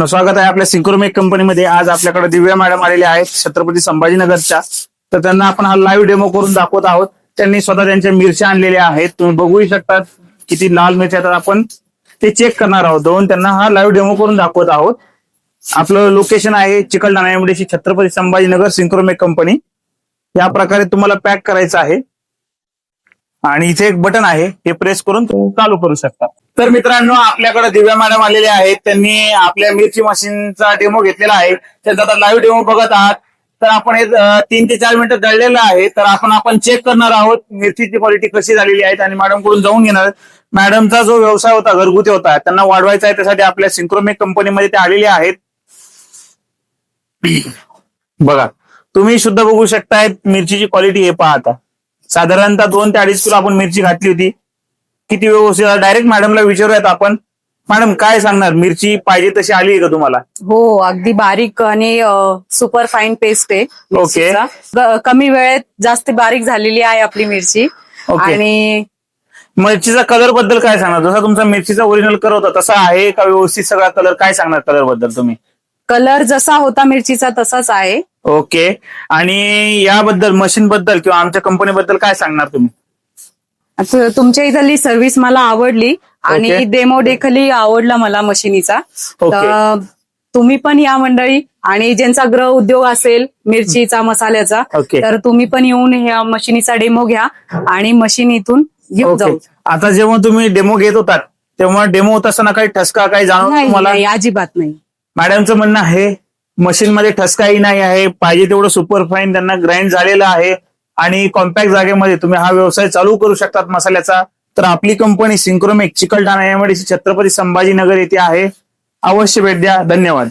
स्वागत आहे आपल्या सिंक्रोमेक कंपनीमध्ये। आज आपल्याकडे दिव्या मॅडम आलेले आहेत छत्रपती संभाजीनगरच्या। तर त्यांना आपण हा लाईव्ह डेमो करून दाखवत आहोत। त्यांनी स्वतः त्यांच्या मिरच्या आणलेल्या आहेत, तुम्ही बघू शकता किती लाल मिरच्या। तर आपण ते चेक करणार आहोत दोन, त्यांना हा लाईव्ह डेमो करून दाखवत आहोत। आपलं लोकेशन आहे Chikalthana MIDC Chhatrapati Sambhajinagar Synchromech company. या प्रकारे तुम्हाला पॅक करायचं आहे आणि इथे एक बटन आहे, हे प्रेस करून तुम्ही चालू करू शकता। तर मित्रांनो, आपल्याकडे दिव्या मॅडम आलेले आहेत, त्यांनी आपल्या मिरची मशीनचा डेमो घेतलेला आहे। त्यांचा आता लाईव्ह डेमो बघत आहात। तर आपण हे 3 ते 4 मिनिटं दळलेलं आहे। तर आपण चेक करणार आहोत मिरचीची क्वालिटी कशी झालेली आहे आणि मॅडम कडून जाऊन घेणार। मॅडमचा जो व्यवसाय होता घरगुती होता, त्यांना वाढवायचा आहे, त्यासाठी आपल्या सिंक्रोमेक कंपनीमध्ये ते आलेले आहेत। बघा, तुम्ही सुद्धा बघू शकताय मिरचीची क्वालिटी हे पहा। आता साधारणतः 2 ते 2.5 किलो आपण मिरची घातली होती। किती व्यवस्थित, डायरेक्ट मॅडमला विचारूयात आपण। मॅडम काय सांगणार, मिरची पाहिजे तशी आली आहे का तुम्हाला? हो, अगदी बारीक आणि सुपर फाईन पेस्ट आहे मिरचीचा। कमी वेळेत जास्त बारीक झालेली आहे आपली मिरची। आणि मिरचीचा कलर बद्दल काय सांगणार? जसा तुमचा मिरचीचा ओरिजिनल कलर होता तसा आहे का व्यवस्थित सगळा कलर? काय सांगणार कलर बद्दल तुम्ही? कलर जसा होता मिरचीचा तसाच आहे। ओके, आणि याबद्दल मशीन बद्दल किंवा आमच्या कंपनी बद्दल काय सांगणार तुम्ही? तुमच्या इथली सर्व्हिस मला आवडली आणि डेमो देखील आवडला मला मशीनीचा। तर तुम्ही पण या मंडळी, आणि ज्यांचा गृह उद्योग असेल मिरचीचा मसाल्याचा, तर तुम्ही पण येऊन ह्या मशीनीचा डेमो घ्या आणि मशीन इथून घेऊन जाऊ। आता जेव्हा तुम्ही डेमो घेत होतात तेव्हा डेमो होत असताना काही ठसका काही जाणवतो तुम्हाला? नाही, अजिबात नाही। मॅडमचं म्हणणं आहे मशीन मध्ये ठसकाही नाही आहे, पाहिजे तेवढं सुपर फाईन त्यांना ग्राइंड झालेलं आहे आणि कॉम्पॅक्ट जागेमध्ये तुम्ही हा व्यवसाय चालू करू शकतात मसाल्याचा। तर आपली company Synchromech Chikalthana MIDC Chhatrapati Sambhajinagar येथे आहे, अवश्य भेट द्या। धन्यवाद।